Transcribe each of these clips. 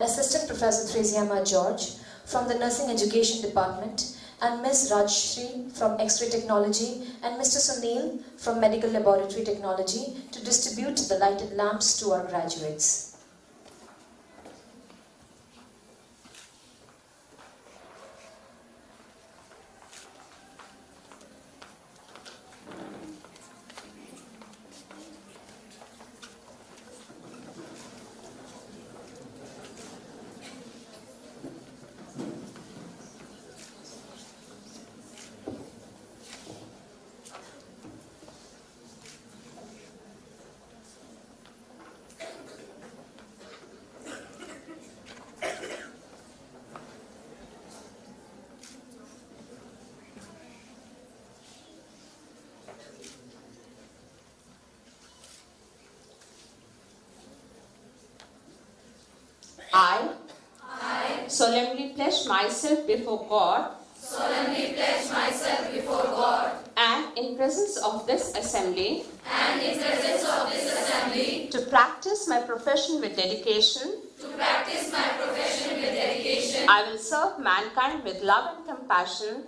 Assistant Professor Threziama George from the Nursing Education Department, and Ms. Rajshri from X-ray Technology, and Mr. Sunil from Medical Laboratory Technology to distribute the lighted lamps to our graduates. I solemnly pledge myself before God and in presence of this assembly to practice my profession with dedication. I will serve mankind with love and compassion.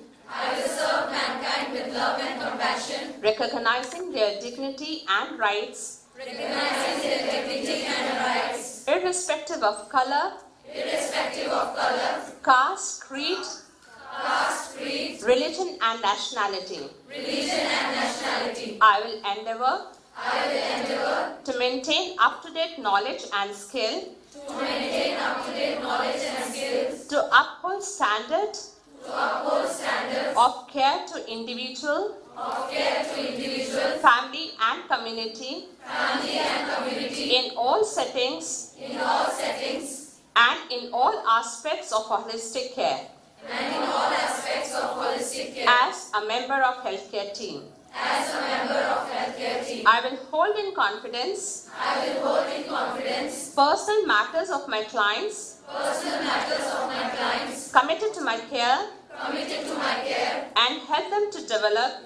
Recognizing their dignity and rights. Irrespective of color, caste, creed, religion and nationality. I will endeavor to maintain up-to-date knowledge and skill, to uphold standard of care to individual, family and community, in all settings, and in all aspects of holistic care, as a member of healthcare team. I will hold in confidence personal matters of my clients, committed to my care, and help them to develop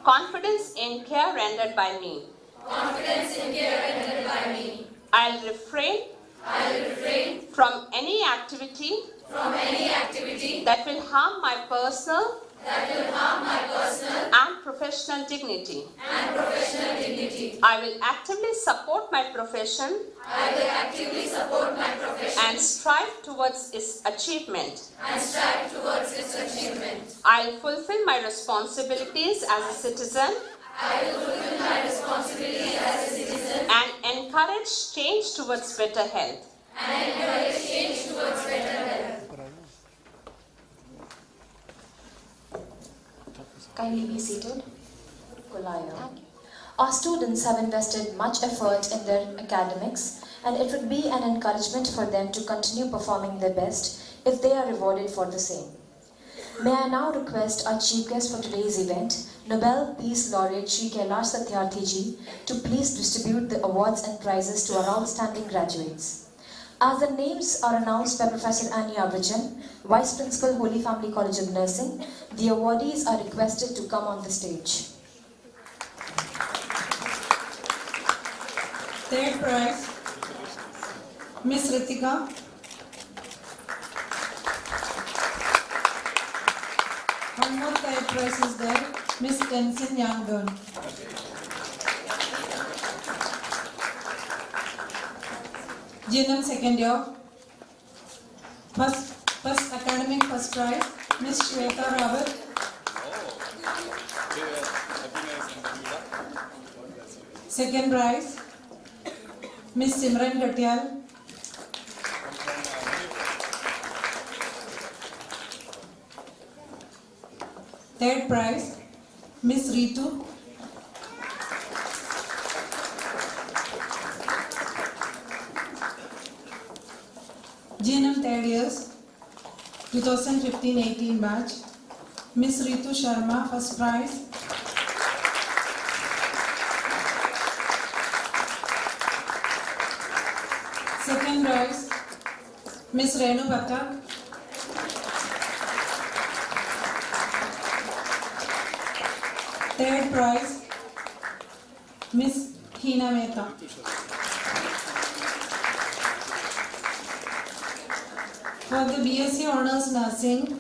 confidence in care rendered by me. I'll refrain from any activity that will harm my personal and professional dignity. I will actively support my profession and strive towards its achievement. I will fulfill my responsibilities as a citizen and encourage change towards better health. Kindly be seated. Our students have invested much effort in their academics, and it would be an encouragement for them to continue performing their best if they are rewarded for the same. May I now request our chief guest for today's event, Nobel Peace Laureate Shri Kailash Satyarthi ji, to please distribute the awards and prizes to our outstanding graduates. As the names are announced by Professor Annie Abrajan, Vice Principal, Holy Family College of Nursing, the awardees are requested to come on the stage. Third prize, Miss Ritika. One more third prize is there, Miss Tenzin Yangon. Genome second year. First academic first prize, Miss Shweta Rawat. Second prize, Miss Simran Gatyal. Third prize, Miss Ritu. Genome third years, 2015-18 batch, Miss Ritu Sharma, first prize. Second prize, Miss Renu Bhatak. Third prize, Miss Hina Mehta. For the BSc Honours Nursing,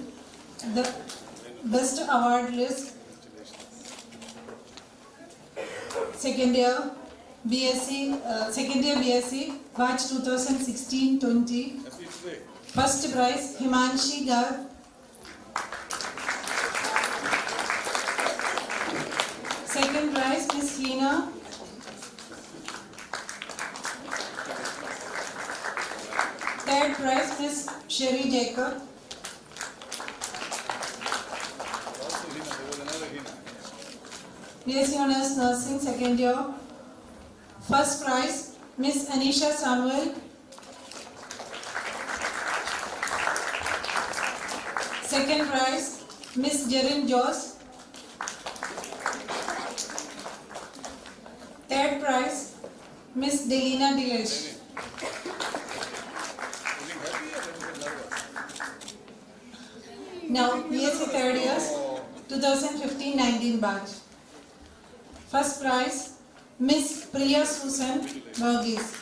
the best award list, second year BSc, batch 2016-20. First prize, Himanshi Gar. Second prize, Miss Hina. Third prize, Miss Sherry Jacob. BSc Honours Nursing, second year. First prize, Miss Anisha Samuel. Second prize, Miss Jerin Jos. Third prize, Miss Delina Dilesh. Now, BSc third years, 2015-19 batch. First prize, Miss Priya Susan Burgess.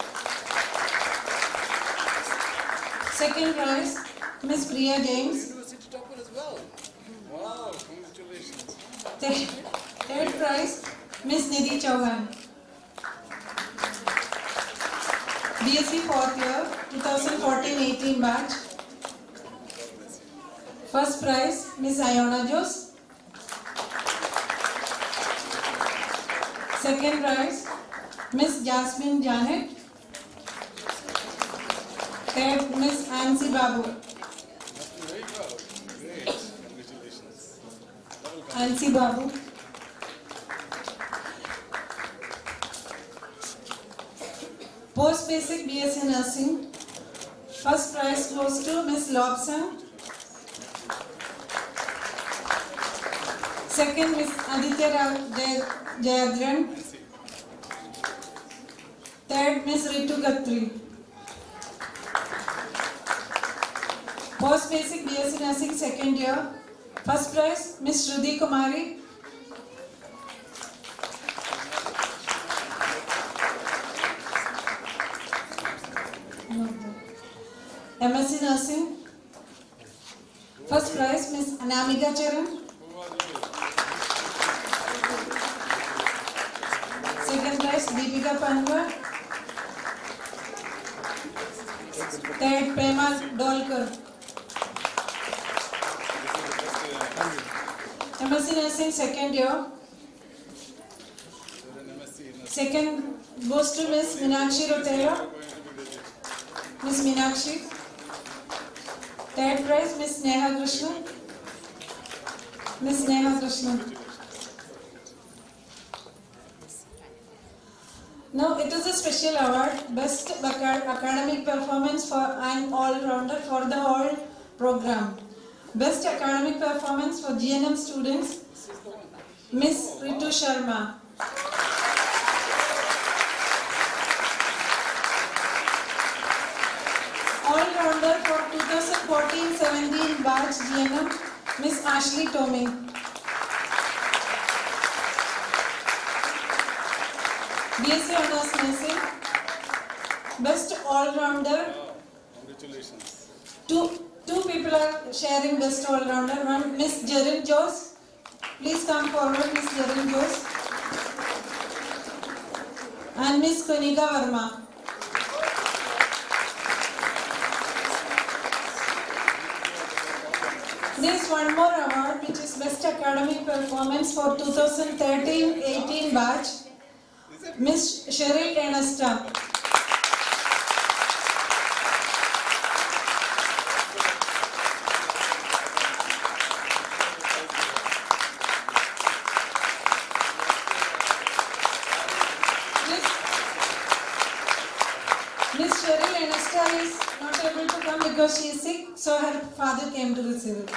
Second prize, Miss Priya James. University topper as well. Wow, congratulations. Third prize, Miss Nidhi Chauhan. BSc fourth year, 2014-18 batch. First prize, Miss Iona Jos. Second prize, Miss Jasmine Janet. Third, Miss Ansi Babu. Very proud. Great. Congratulations. Ansi Babu. Post basic BSc Nursing. First prize goes to Miss Lobson. Second, Miss Aditya Jayadran. Third, Miss Ritu Khatri. Post basic BSc Nursing, second year. First prize, Miss Shruti Kumari. MSc Nursing. First prize, Miss Anamika Charan. Second prize, Deepika Panwar. Third, Prema Dolkar. MSc Nursing, second year. Second goes to Miss Meenakshi Rotera. Miss Meenakshi. Third prize, Miss Neha Krishnan. Miss Neha Krishnan. Now it is a special award, Best Academic Performance for an all-rounder for the whole program. Best Academic Performance for GNM students, Miss Ritu Sharma. All-rounder for 2014-17 batch GNM, Miss Ashley Tomei. BSc Honours Nursing, Best All-Rounder. Congratulations. Two people are sharing Best All-Rounder. One, Miss Jerin Jos. Please come forward, Miss Jerin Jos. And Miss Kanika Verma. There is one more award, which is Best Academic Performance for 2013-18 batch. Miss Cheryl Ernesta. Miss Cheryl Ernesta is not able to come because she is sick, so her father came to receive it.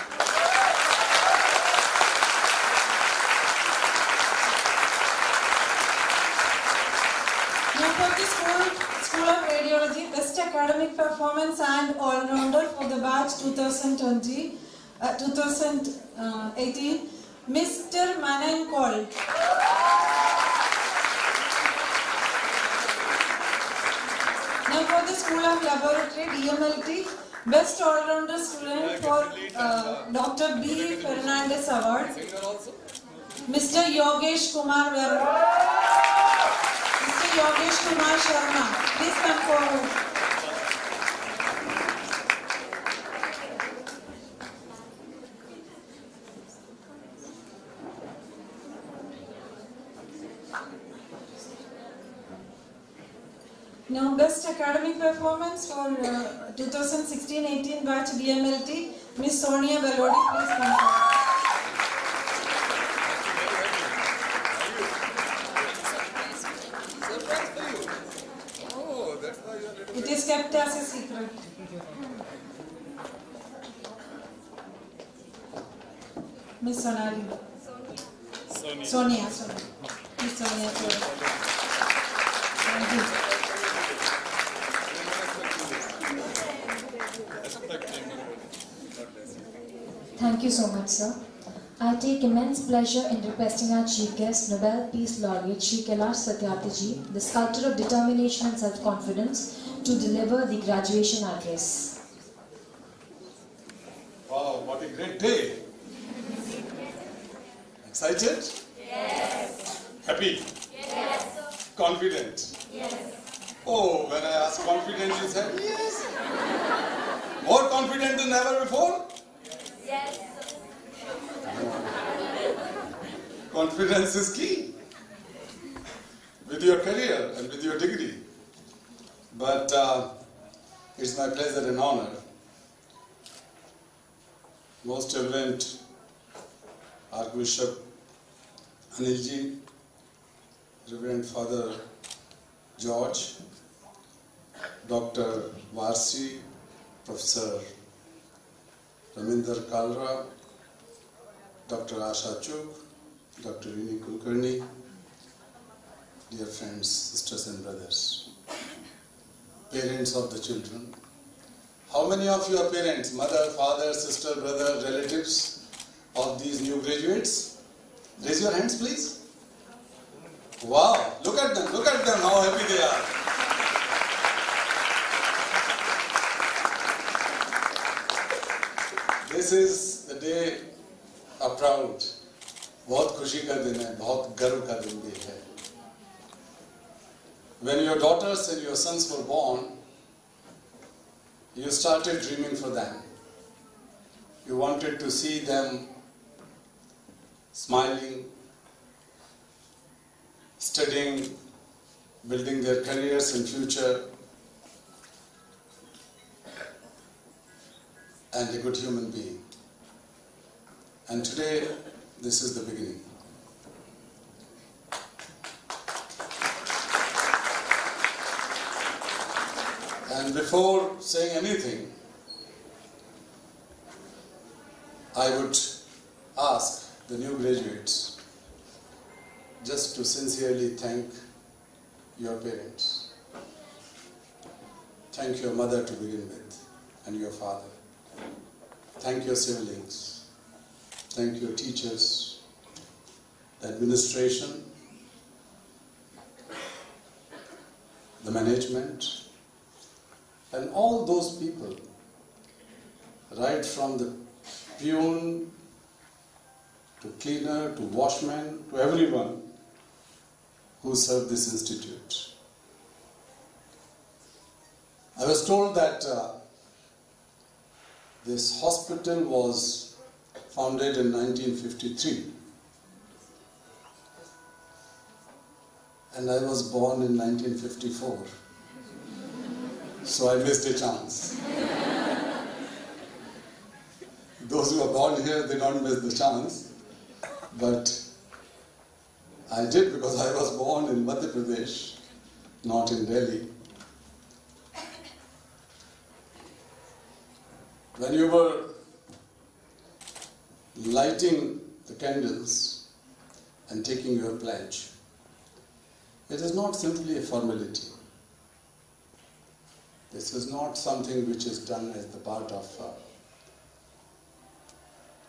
Now for the School of Radiology, Best Academic Performance and All-Rounder for the batch 2018, Mr. Manan Call. Now for the School of Laboratory, DMLT, Best all-rounder student for Dr. B. Fernandez Award, Singer also? Mr. Yogesh Kumar Verma. Mr. Yogesh Kumar Sharma, please come forward. Now, best academic performance for 2016-18 batch DMLT, Miss Sonia Belodi, please come forward. Surprise for you. Oh, that's why you're a little It is kept as a secret. Miss Sonali. Sonia. Miss Sonia. Thank you. Thank you so much, sir. I take immense pleasure in requesting our Chief Guest, Nobel Peace Laureate Shri Kailash Satyarthi Ji, the sculptor of determination and self-confidence, to deliver the graduation address. Wow, what a great day! Excited? Yes. Happy? Yes. Confident? Yes. Oh, when I asked confident, you said yes. More confident than ever before? Yes. Confidence is key with your career and with your degree. But it's my pleasure and honor, most reverend Archbishop Anilji, Reverend Father George, Dr. Varsi, Professor Raminder Kalra, Dr. Asha Chuk, Dr. Rini Kulkarni, dear friends, sisters and brothers, parents of the children. How many of you are parents, mother, father, sister, brother, relatives of these new graduates? Raise your hands, please. Wow, look at them, how happy they are. This is the day of proud. बहुत खुशी का दिन है, बहुत गर्व का दिन भी है. When your daughters and your sons were born, you started dreaming for them. You wanted to see them smiling, studying, building their careers and future, and a good human being. And today, this is the beginning. And before saying anything, I would ask the new graduates just to sincerely thank your parents. Thank your mother to begin with, and your father. Thank your siblings. Thank your teachers, the administration, the management, and all those people, right from the peon to cleaner to washman to everyone who served this institute. I was told that this hospital was founded in 1953, and I was born in 1954, so I missed a chance. Those who are born here, they don't miss the chance, but I did, because I was born in Madhya Pradesh, not in Delhi. When you were lighting the candles and taking your pledge, it is not simply a formality. This is not something which is done as the part of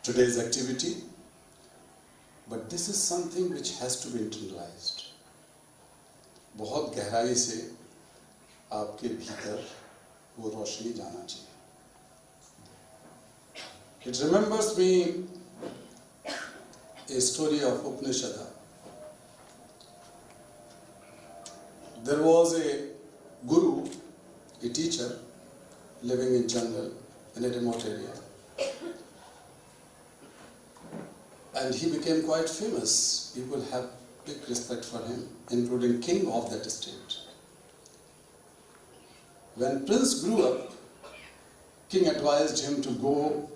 today's activity, but this is something which has to be internalized. बहुत गहराई से आपके भीतर वो रोशनी जाना चाहिए. It remembers me a story of Upanishad. There was a guru, a teacher, living in jungle in a remote area. And he became quite famous. People have big respect for him, including king of that state. When Prince grew up, king advised him to go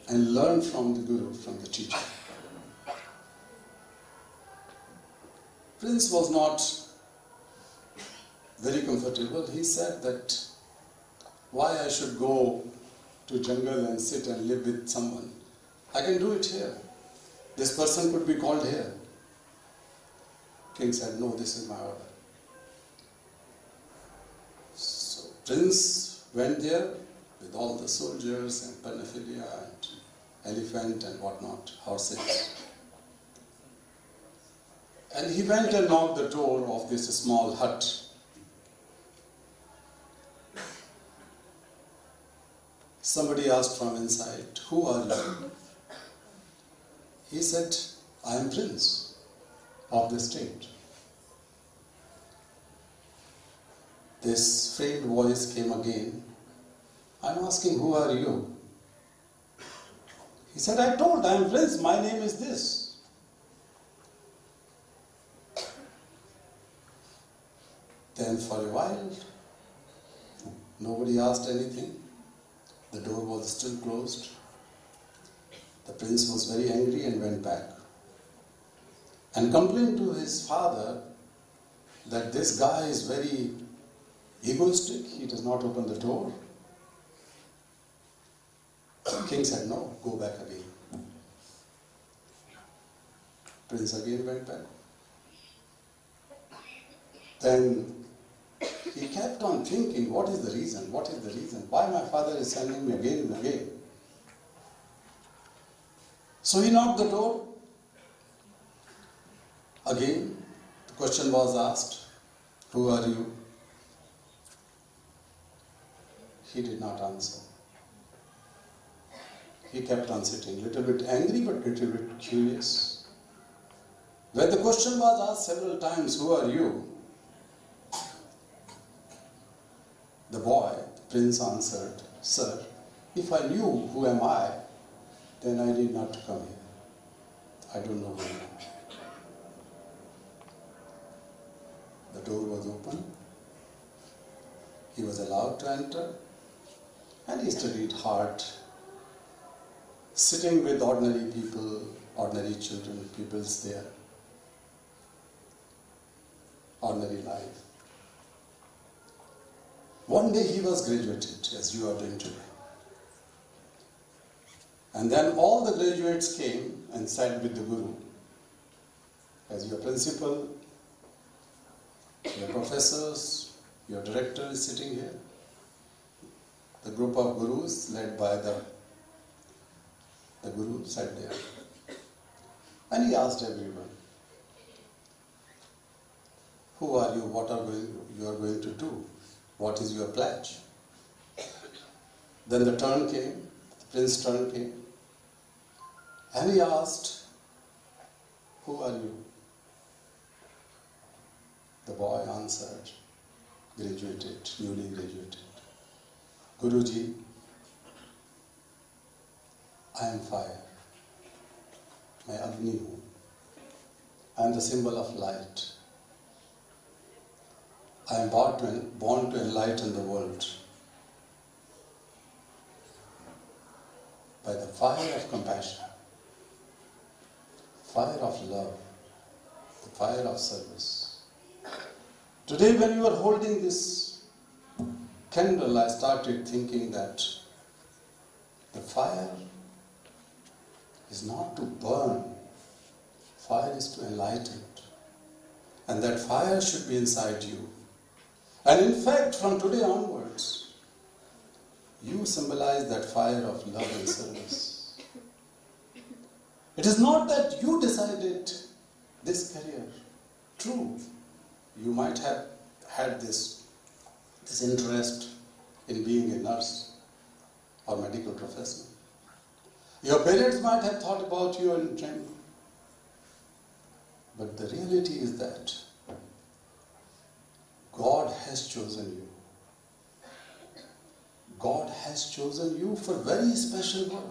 and learn from the guru, from the teacher. Prince was not very comfortable. He said that why I should go to jungle and sit and live with someone. I can do it here. This person could be called here. King said, no, this is my order. So Prince went there with all the soldiers and paraphernalia and elephant and whatnot, horses. And he went and knocked the door of this small hut. Somebody asked from inside, who are you? He said, I am Prince of the state. This faint voice came again. I'm asking, who are you? He said, I told, I am Prince, my name is this. Then for a while, nobody asked anything. The door was still closed. The prince was very angry and went back and complained to his father that this guy is very egoistic, he does not open the door. The king said, no, go back again. Prince again went back. Then he kept on thinking, what is the reason? What is the reason? Why my father is sending me again and again? So he knocked the door. Again, the question was asked, who are you? He did not answer. He kept on sitting, little bit angry but little bit curious. When the question was asked several times, who are you? The boy, the prince answered, sir, if I knew who am I, then I need not come here. I don't know who I am. The door was open. He was allowed to enter and he studied hard, sitting with ordinary people, ordinary children, pupils there. Ordinary life. One day he was graduated, as you are doing today. And then all the graduates came and sat with the Guru. As your principal, your professors, your director is sitting here. The group of Gurus led by the Guru sat there. And he asked everyone, who are you? What you are going to do? What is your pledge? Then the turn came, the prince's turn came. And he asked, who are you? The boy answered, graduated, newly graduated. Guruji, I am fire. मैं अग्नि हूँ. I am the symbol of light. I am born to enlighten the world by the fire of compassion, fire of love, the fire of service. Today when you are holding this candle, I started thinking that the fire is not to burn, fire is to enlighten. And that fire should be inside you. And in fact, from today onwards, you symbolize that fire of love and service. It is not that you decided this career. True, you might have had this interest in being a nurse or medical professional. Your parents might have thought about you in dream. But the reality is that God has chosen you. God has chosen you for very special work.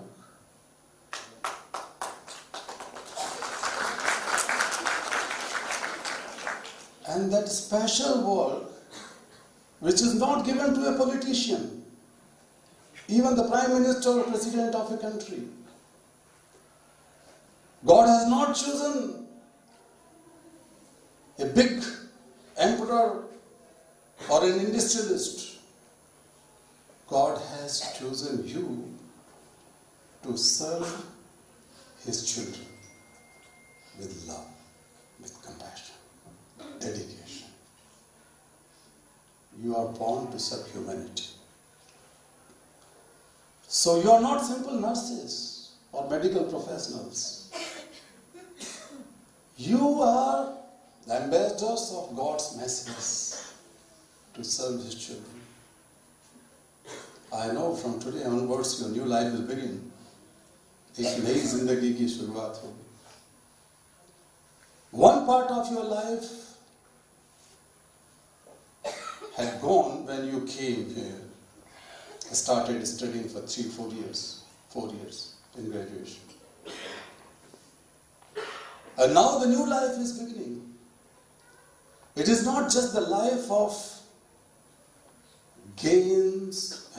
And that special work, which is not given to a politician, even the Prime Minister or President of a country. God has not chosen a big emperor or an industrialist. God has chosen you to serve His children with love, with compassion, dedication. You are born to serve humanity. So you are not simple nurses or medical professionals. You are the ambassadors of God's message to serve His children. I know from today onwards your new life will begin. एक नई जिंदगी की शुरुआत होगी. One part of your life had gone when you came here, started studying for 4 years in graduation. And now the new life is beginning. It is not just the life of gains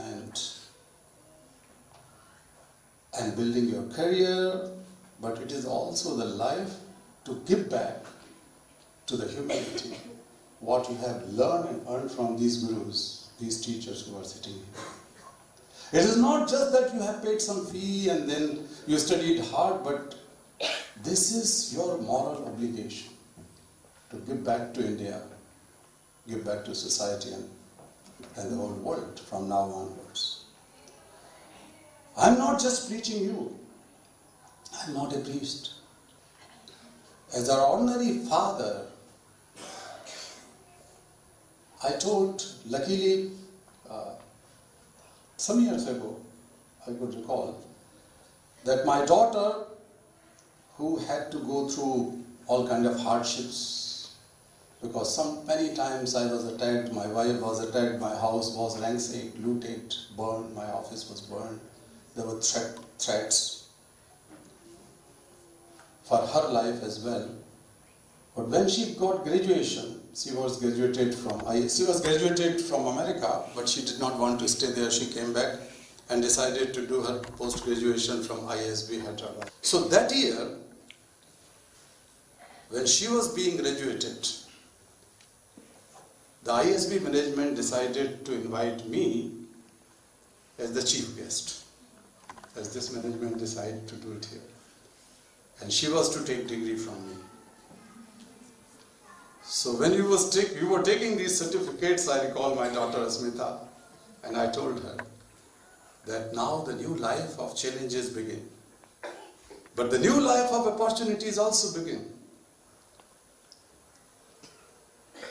and building your career, but it is also the life to give back to the humanity what you have learned and earned from these gurus, these teachers who are sitting here. It is not just that you have paid some fee and then you studied hard, but this is your moral obligation to give back to India, give back to society and the whole world from now onwards. I'm not just preaching you. I'm not a priest. As an ordinary father, I told, luckily, some years ago, I could recall, that my daughter, who had to go through all kind of hardships, because many times I was attacked, my wife was attacked, my house was ransacked, looted, burned, my office was burned. There were threats for her life as well. But when she got graduation, she was graduated from America, but she did not want to stay there. She came back and decided to do her post-graduation from ISB Hyderabad. So that year, when she was being graduated, the ISB management decided to invite me as the chief guest, as this management decided to do it here. And she was to take degree from me. So when you were taking these certificates, I recall my daughter Asmita, and I told her that now the new life of challenges begin. But the new life of opportunities also begin.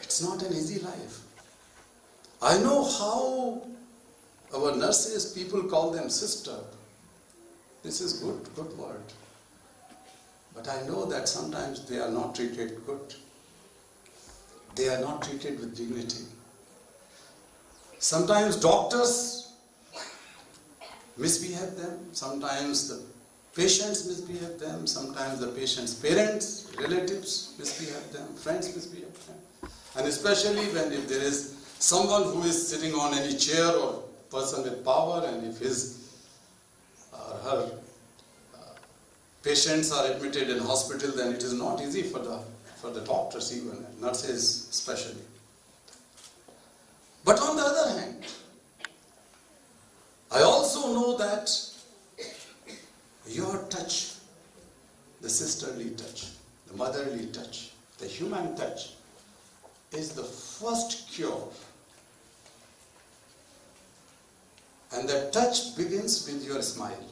It's not an easy life. I know how our nurses, people call them sister. This is good word. But I know that sometimes they are not treated good. They are not treated with dignity. Sometimes doctors misbehave them. Sometimes the patients misbehave them. Sometimes the patient's parents, relatives misbehave them. Friends misbehave them. And especially if there is someone who is sitting on any chair or person with power, and if his or her patients are admitted in hospital, then it is not easy for the doctors, even nurses especially. But on the other hand, I also know that your touch, the sisterly touch, the motherly touch, the human touch, is the first cure. And that touch begins with your smile.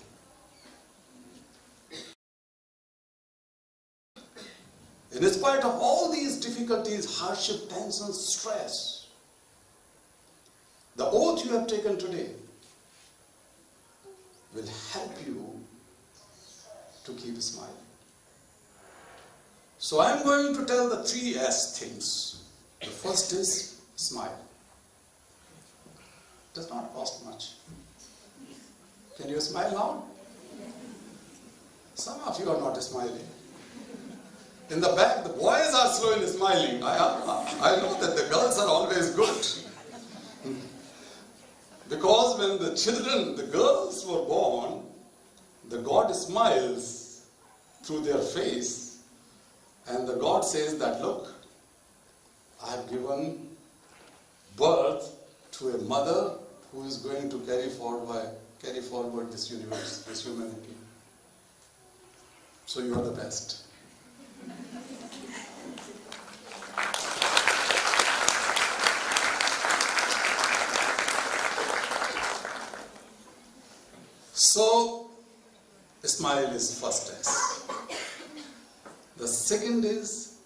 In spite of all these difficulties, hardship, tension, stress, the oath you have taken today will help you keep smiling. So I'm going to tell the 3 S things. The first is smile. Does not cost much. Can you smile now? Some of you are not smiling. In the back, the boys are slow in smiling. I know that the girls are always good. Because when the children, the girls were born, the God smiles through their face, and the God says that, look, I have given birth to a mother who is going to carry forward this universe, this humanity. So you are the best. So, smile is first S. The second is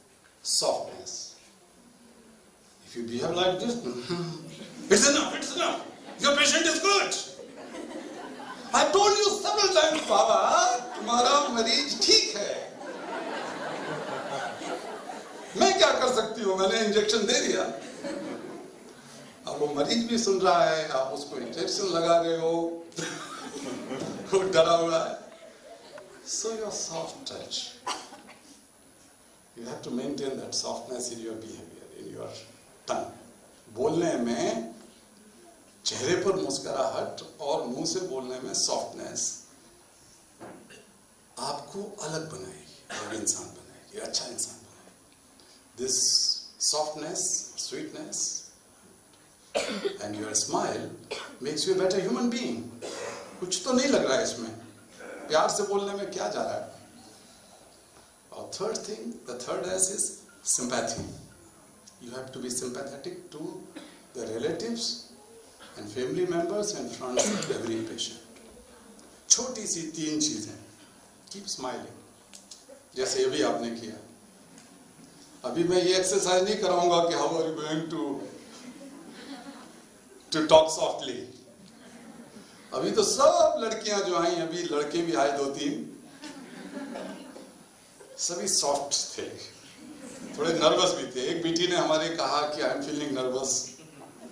softness. If you behave like this, it's enough, your patient is good. I told you several times, Baba, तुम्हारा मरीज ठीक है. मैं क्या कर सकती हूँ, मैंने इंजेक्शन दे दिया. अब वो मरीज भी सुन रहा है, आप उसको इंजेक्शन लगा रहे हो, वो डरा हुआ है. So your soft touch. You have to maintain that softness in your behavior, in your tongue. बोलने में चेहरे पर मुस्कुराहट और मुंह से बोलने में सॉफ्टनेस आपको अलग बनाएगी, अलग इंसान बनाएगी, अच्छा इंसान बनाएगी. This softness, sweetness, and your smile makes you a better human being. कुछ तो नहीं लग रहा है इसमें. प्यार से बोलने में क्या जा रहा है? और third thing, the third S is sympathy. You have to be sympathetic to the relatives and family members in front of every patient. छोटी सी 3 चीजें. Keep smiling. जैसे ये भी आपने किया. अभी मैं ये एक्सरसाइज नहीं कराऊंगा कि how are you going to talk softly. अभी तो सब लड़कियां जो आई, अभी लड़के भी आए 2-3, सभी सॉफ्ट थे, थोड़े नर्वस भी थे. एक बेटी ने हमारे कहा कि I am feeling nervous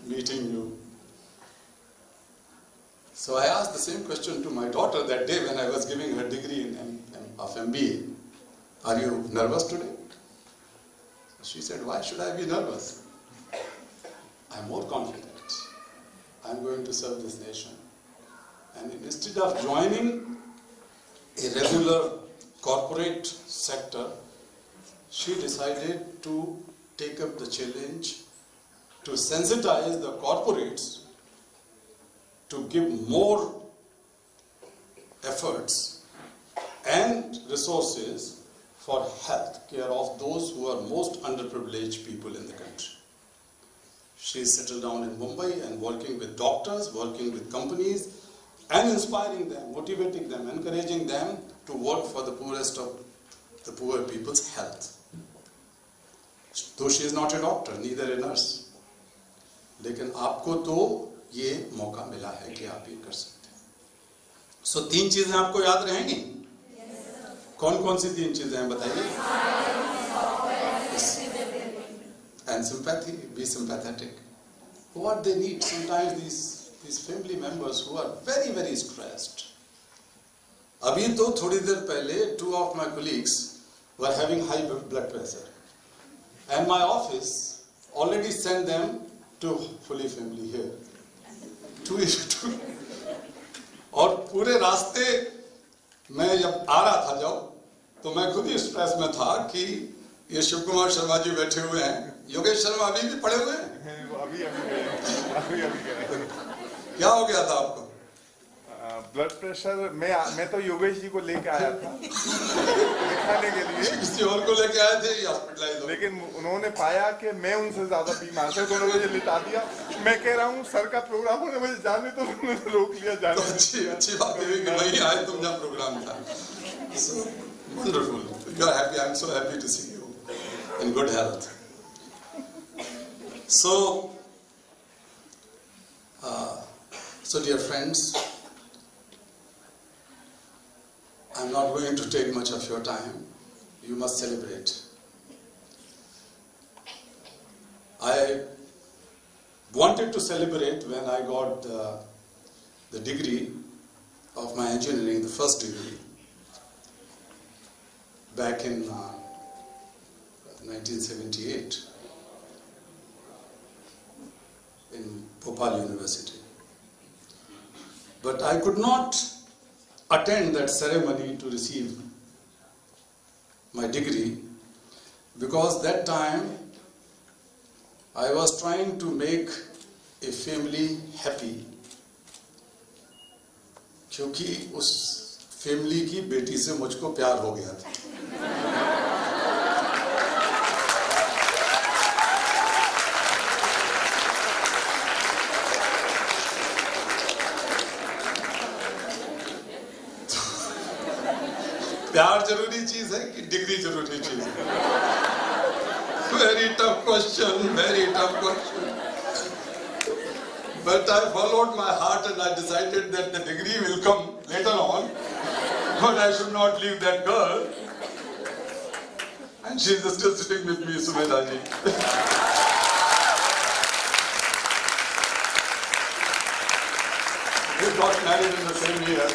meeting you. So I asked the same question to my daughter that day when I was giving her degree of MBA. Are you nervous today? She said, why should I be nervous? I'm more confident. I'm going to serve this nation. And instead of joining a regular corporate sector, she decided to take up the challenge to sensitize the corporates to give more efforts and resources for health care of those who are most underprivileged people in the country. She is settled down in Mumbai and working with doctors, working with companies, and inspiring them, motivating them, encouraging them to work for the poorest of the poor people's health. Though she is not a doctor, neither a nurse. लेकिन आपको तो ये मौका मिला है कि आप ये कर सकते हैं. So 3 चीजें आपको याद रहेंगी? कौन कौन सी 3 चीजें हैं बताइए? And sympathy, be sympathetic. What they need, sometimes these family members who are very, very stressed. अभी तो थोड़ी देर पहले 2 of my colleagues were having high blood pressure. And my office already sent them to fully family here. और पूरे रास्ते मैं जब आ रहा था तो मैं खुद ही स्ट्रेस में था कि ये शिव कुमार शर्मा जी बैठे हुए हैं. योगेश शर्मा अभी भी पड़े हुए हैं. अभी क्या हो गया था आपको? ब्लड प्रेशर मैं तो योगेश जी को लेके आया था दिखाने के लिए. किसी और को लेके आए थे या हॉस्पिटलाइज हो? लेकिन उन्होंने पाया कि मैं उनसे ज्यादा बीमार था तो उन्होंने मुझे लिटा दिया. मैं कह रहा हूँ सर का प्रोग्राम होने मुझे जाने तो उन्होंने रोक लिया जाने. तो अच्छी बात है कि वही आए तुम जहाँ प्रोग्राम था. So wonderful. You are happy. I am so happy to see you in good health. So dear friends, I I'm not going to take much of your time. You must celebrate. I wanted to celebrate when I got the degree of my engineering, the first degree, back in 1978 in Bhopal University. But I could not attend that ceremony to receive my degree because that time I was trying to make a family happy क्योंकि उस family की बेटी से मुझको प्यार हो गया था। प्यार जरूरी चीज है कि डिग्री जरूरी चीज है? Very tough question, very tough question. But I followed my heart and I decided that the degree will come later on, but I should not leave that girl. And she is still sitting with me, Sumedha ji. We got married in the same year.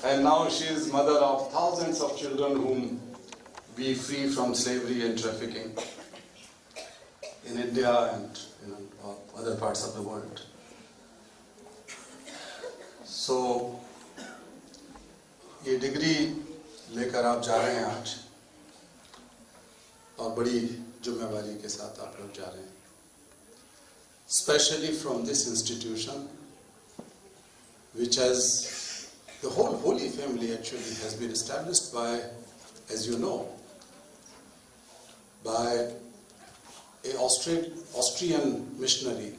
And now she is mother of thousands of children whom we free from slavery and trafficking in India and other parts of the world. So, ये degree लेकर आप जा रहे हैं आज और बड़ी जिम्मेवारी के साथ आप लोग जा रहे हैं. Especially from this institution, which has the whole Holy Family actually has been established by, as you know, by an Austrian missionary,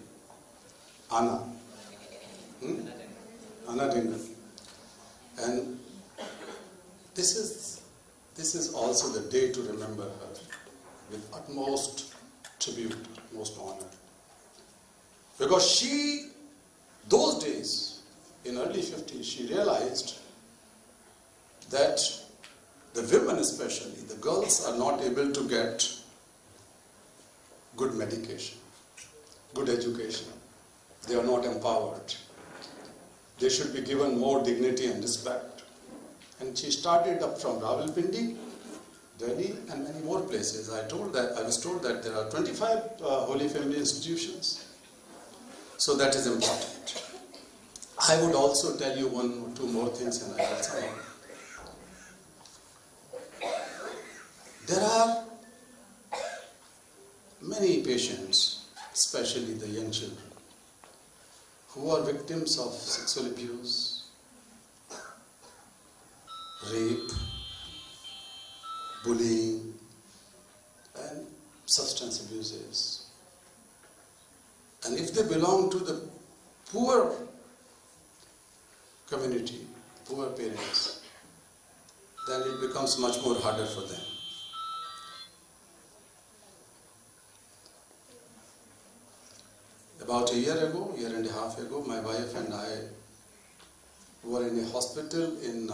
Anna Dingle. And this is also the day to remember her with utmost tribute, most honor. Because she, those days, in early 50s, she realized that the women especially, the girls are not able to get good medication, good education. They are not empowered. They should be given more dignity and respect. And she started up from Rawalpindi, Delhi, and many more places. I was told that there are 25 Holy Family institutions. So that is important. I would also tell you one or two more things, and I will sum up. There are many patients, especially the young children, who are victims of sexual abuse, rape, bullying, and substance abuses. And if they belong to the poor community, poor parents, then it becomes much more harder for them. About a year and a half ago, my wife and I were in a hospital in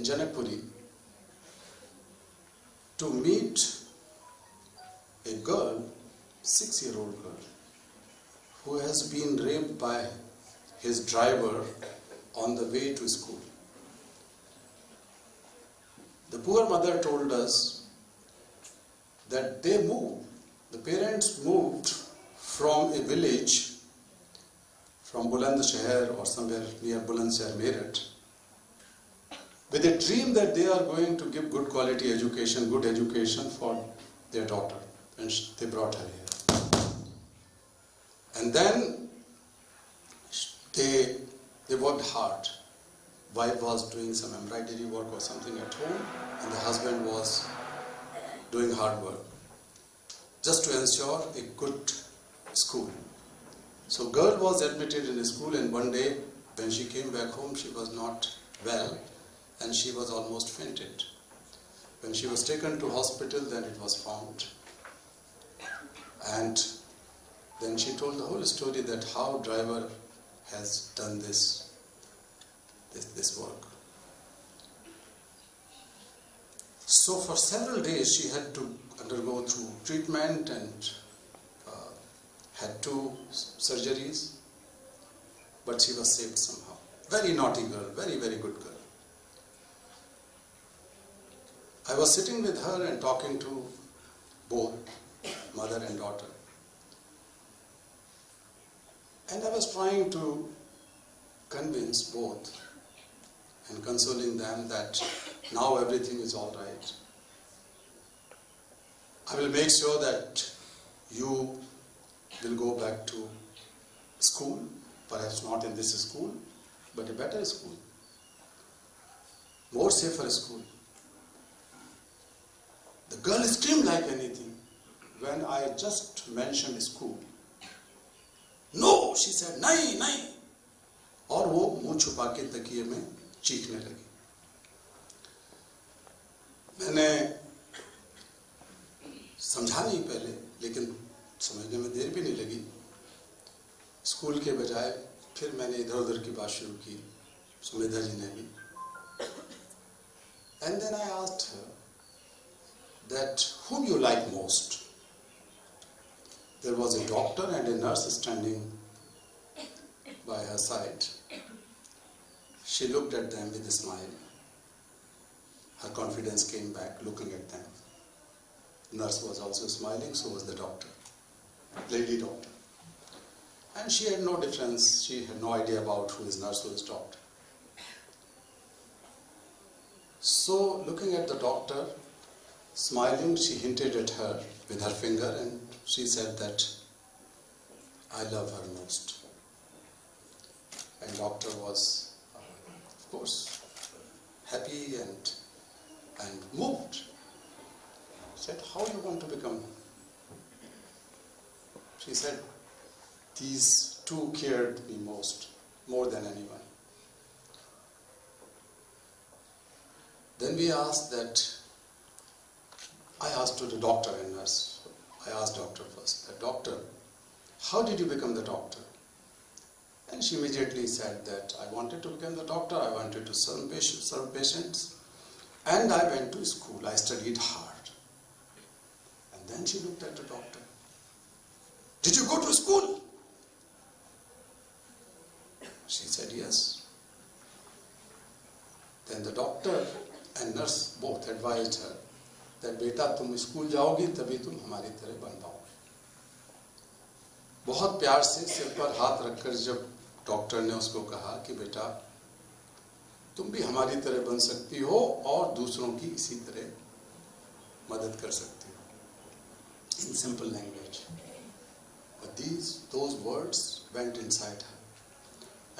Janakpuri to meet a girl, 6-year-old girl, who has been raped by his driver on the way to school. The poor mother told us that the parents moved from a village, from Bulandshahr or somewhere near Bulandshahr, Meerut, with a dream that they are going to give good quality education, good education for their daughter. And they brought her here. And then they worked hard. Wife was doing some embroidery work or something at home, and the husband was doing hard work, just to ensure a good school. So girl was admitted in a school, and one day when she came back home, she was not well and she was almost fainted. When she was taken to hospital, then it was found. And then she told the whole story that how driver has done this. this work. So for several days she had to undergo through treatment and had 2 surgeries, but she was saved somehow. Very naughty girl, very, very good girl. I was sitting with her and talking to both mother and daughter. And I was trying to convince both and consoling them that now everything is all right. I will make sure that you will go back to school, perhaps not in this school, but a better school, more safer school. The girl screamed like anything when I just mentioned school. No, she said, नहीं, नहीं. और वो मुंह छुपा के तकिए में चीखने लगी. मैंने समझा नहीं पहले, लेकिन समझने में देर भी नहीं लगी. स्कूल के बजाय फिर मैंने इधर उधर की बात शुरू की, सुमेधा जी ने भी. And then I asked her that whom you like most. There was a doctor and a nurse standing by her side. She looked at them with a smile. Her confidence came back looking at them. Nurse was also smiling, so was the doctor, lady doctor. And she had no difference, she had no idea about who is nurse, who is doctor. So looking at the doctor, smiling, she hinted at her with her finger and she said that I love her most. And doctor was, of course, happy and moved. Said, how you want to become? She said, these 2 cared me most, more than anyone. Then we asked that, I asked to the doctor and nurse, I asked doctor first, that doctor, how did you become the doctor? And she immediately said that I wanted to become the doctor, I wanted to serve patients, and I went to school, I studied hard. And then she looked at the doctor. Did you go to school? She said yes. Then the doctor and nurse both advised her that बेटा तुम school जाओगी तभी तुम हमारी तरह बन पाओगे. बहुत प्यार से सिर पर हाथ रखकर जब डॉक्टर ने उसको कहा कि बेटा तुम भी हमारी तरह बन सकती हो और दूसरों की इसी तरह मदद कर सकती हो. In simple language. But those words went inside her.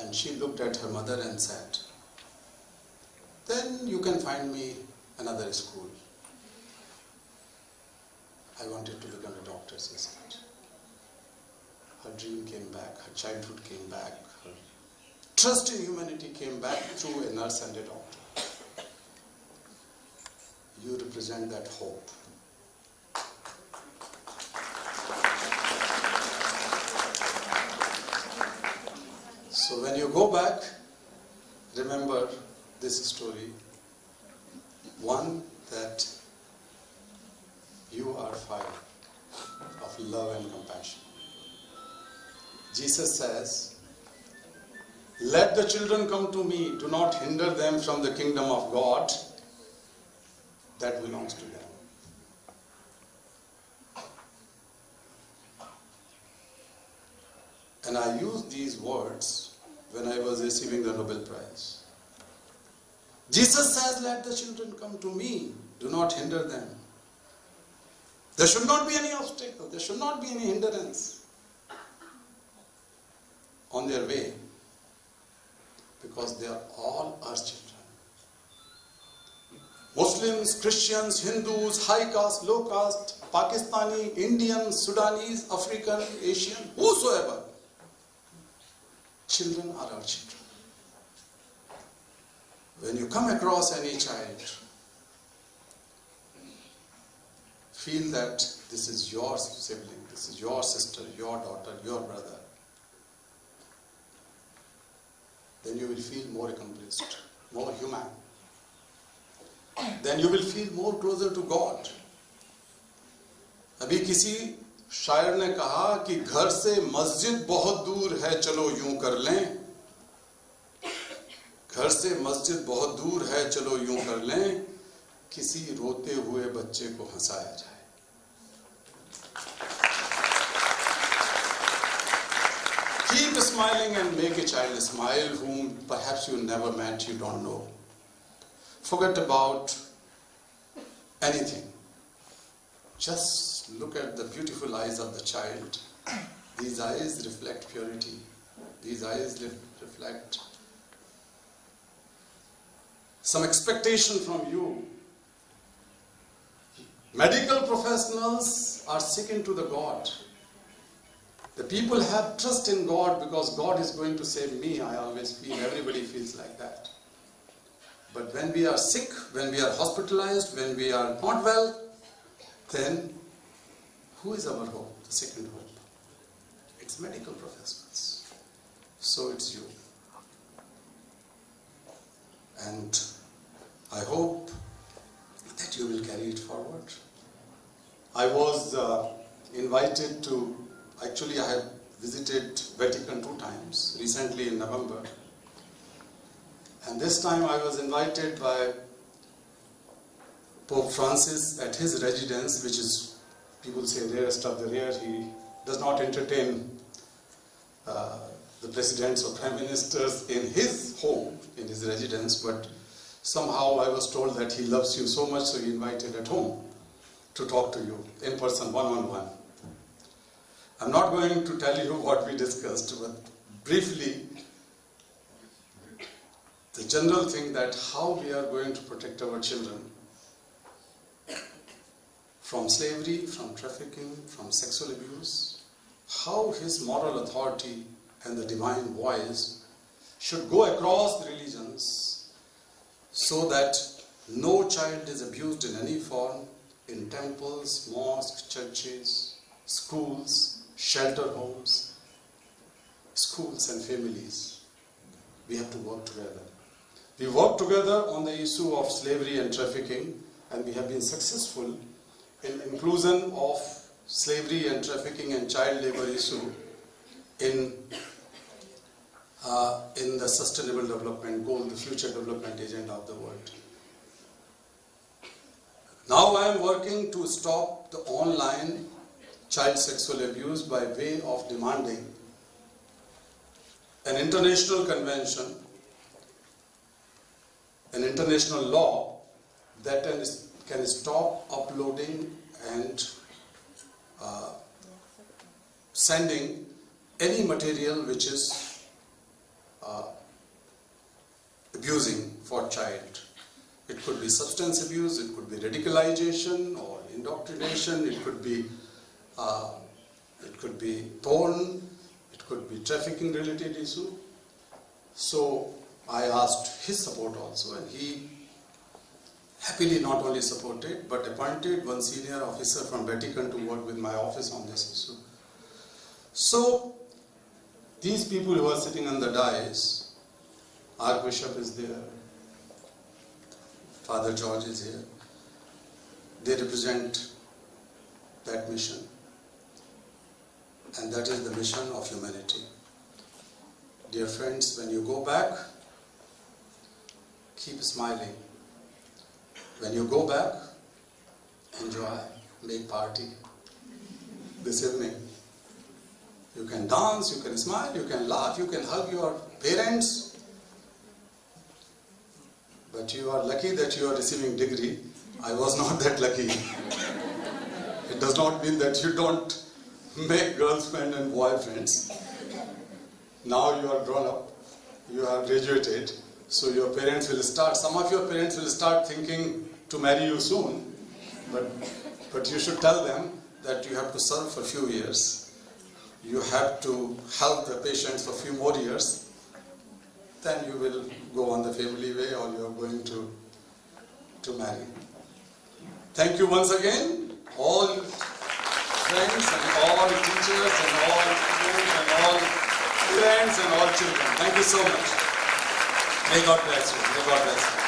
And she looked at her mother and said, then you can find me another school. I wanted to become a doctor, she said. Her dream came back, her childhood came back, her trust in humanity came back through a nurse and a doctor. You represent that hope. So when you go back, remember this story. One, that you are fire of love and compassion. Jesus says, let the children come to me, do not hinder them from the kingdom of God that belongs to them. And I used these words when I was receiving the Nobel Prize. Jesus says, let the children come to me, do not hinder them. There should not be any obstacle, there should not be any hindrance on their way, because they are all our children. Muslims, Christians, Hindus, high caste, low caste, Pakistani, Indian, Sudanese, African, Asian, whosoever. Children are our children. When you come across any child, feel that this is your sibling, this is your sister, your daughter, your brother. then you will feel more accomplished, more human. Then you will feel more closer to God. अभी किसी शायर ने कहा कि घर से मस्जिद बहुत दूर है, चलो यूं कर लें. घर से मस्जिद बहुत दूर है, चलो यूं कर लें, किसी रोते हुए बच्चे को हंसाया जाए. Keep smiling and make a child smile whom perhaps you never met, you don't know. Forget about anything. Just look at the beautiful eyes of the child. These eyes reflect purity. These eyes reflect some expectation from you. Medical professionals are seeking to the God. The people have trust in God because God is going to save me. I always feel, everybody feels like that. But when we are sick, when we are hospitalized, when we are not well, then who is our hope? The second hope. It's medical professionals. So it's you. And I hope that you will carry it forward. I was invited to, actually I have visited Vatican 2 times, recently in November. And this time I was invited by Pope Francis at his residence, which is, people say, rarest of the rare. He does not entertain the presidents or prime ministers in his home, in his residence, but somehow I was told that he loves you so much, so he invited at home to talk to you in person, one-on-one. I'm not going to tell you what we discussed, but briefly, the general thing that how we are going to protect our children from slavery, from trafficking, from sexual abuse, how his moral authority and the divine voice should go across the religions so that no child is abused in any form in temples, mosques, churches, schools, shelter homes, schools and families. We have to work together. We work together on the issue of slavery and trafficking, and we have been successful in inclusion of slavery and trafficking and child labor issue in the Sustainable Development Goal, the future development agenda of the world. Now I am working to stop the online child sexual abuse by way of demanding an international convention, an international law that can stop uploading and sending any material which is abusing for child. It could be substance abuse, it could be radicalization or indoctrination, it could be porn, it could be trafficking related issue. So I asked his support also, and he happily not only supported but appointed one senior officer from Vatican to work with my office on this issue. So these people who are sitting on the dais, Archbishop is there, Father George is here, they represent that mission, and that is the mission of humanity. Dear friends, when you go back, keep smiling. When you go back, enjoy, make party this evening. You can dance, you can smile, you can laugh, you can hug your parents. But you are lucky that you are receiving degree. I was not that lucky. It does not mean that you don't make girlfriend and boyfriends. Now you are grown up, you are graduated, so your parents will start, some of your parents will start thinking to marry you soon, but you should tell them that you have to serve for a few years. You have to help the patients for a few more years. Then you will go on the family way, or you are going to marry. Thank you once again, all friends and all teachers and all students and all parents and all children. Thank you so much. May God bless you. May God bless you.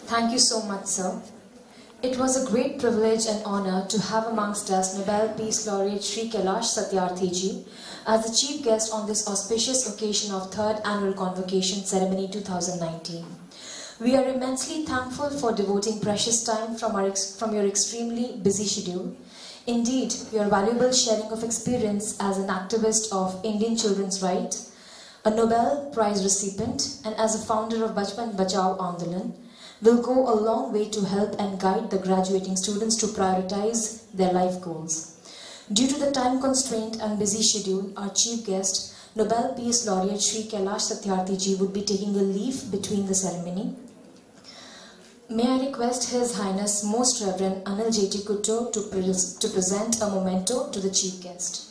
Thank you so much, sir. It was a great privilege and honor to have amongst us Nobel Peace Laureate Shri Kailash Satyarthi ji as the chief guest on this auspicious occasion of 3rd Annual Convocation Ceremony 2019. We are immensely thankful for devoting precious time from your extremely busy schedule. Indeed, your valuable sharing of experience as an activist of Indian children's rights, a Nobel Prize recipient, and as a founder of Bachpan Bachao Andolan, will go a long way to help and guide the graduating students to prioritize their life goals. Due to the time constraint and busy schedule, our chief guest, Nobel Peace Laureate Shri Kailash Satyarthi ji, would be taking a leave between the ceremony. May I request His Highness Most Reverend Anil J.T. Kutto to present a memento to the chief guest.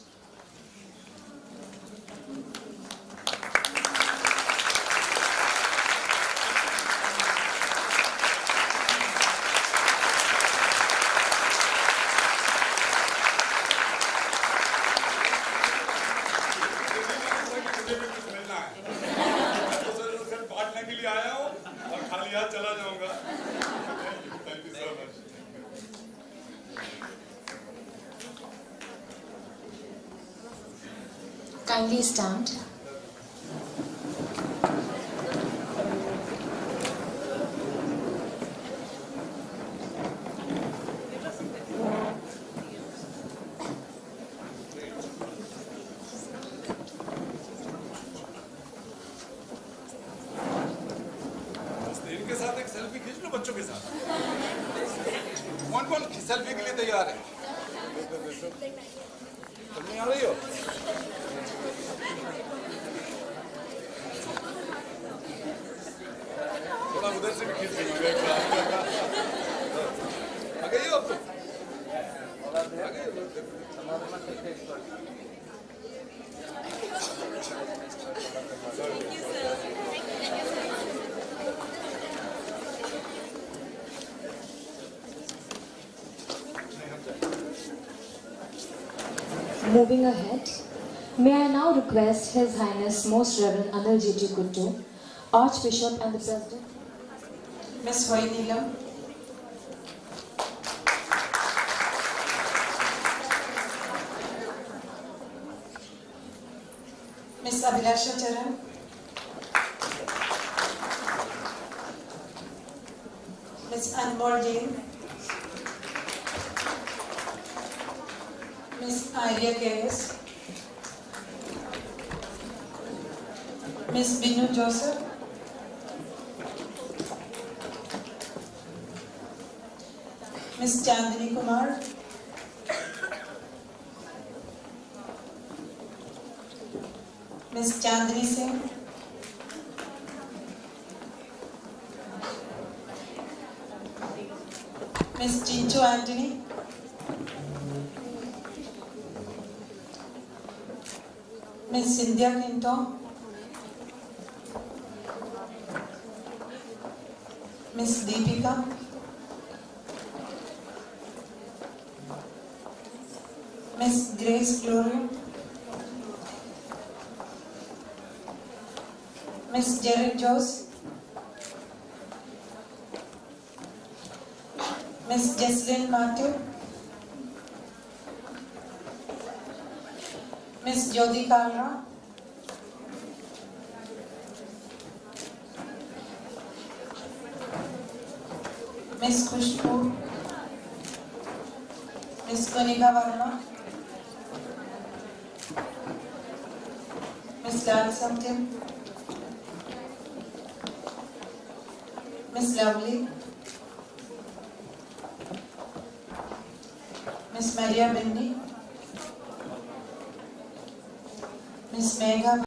Kindly stand. इनके साथ एक selfie खींच लो बच्चों के साथ कौन कौन selfie के लिए तैयार है तुम नहीं आ रही हो थोड़ा उधर से भी खींच लीजिए आ गई हो अब तो आ गई हो Moving ahead, may I now request His Highness Most Reverend Anil J.T. Kutto, Archbishop and the President, Ms. Y. Neelam, Ms. Abhilasha Charan, Ms. Anmol Jain, Ms. Arya K.S., Ms. Binu Joseph, Ms. Chandini Kumar, Ms. Chandni Singh, Ms. Chinchu Anthony, Ms. Cynthia Clinton, Ms. Deepika, Ms. Grace Gloria, Ms. Jared Jose, Ms. Jesslyn Matthew, Ms. Jyoti Kalra, Ms. Khushbu, Ms. Kanika Verma, Ms. Lal Satyam, Ms. Lovely, Ms. Maria Bindi, Ms. Megha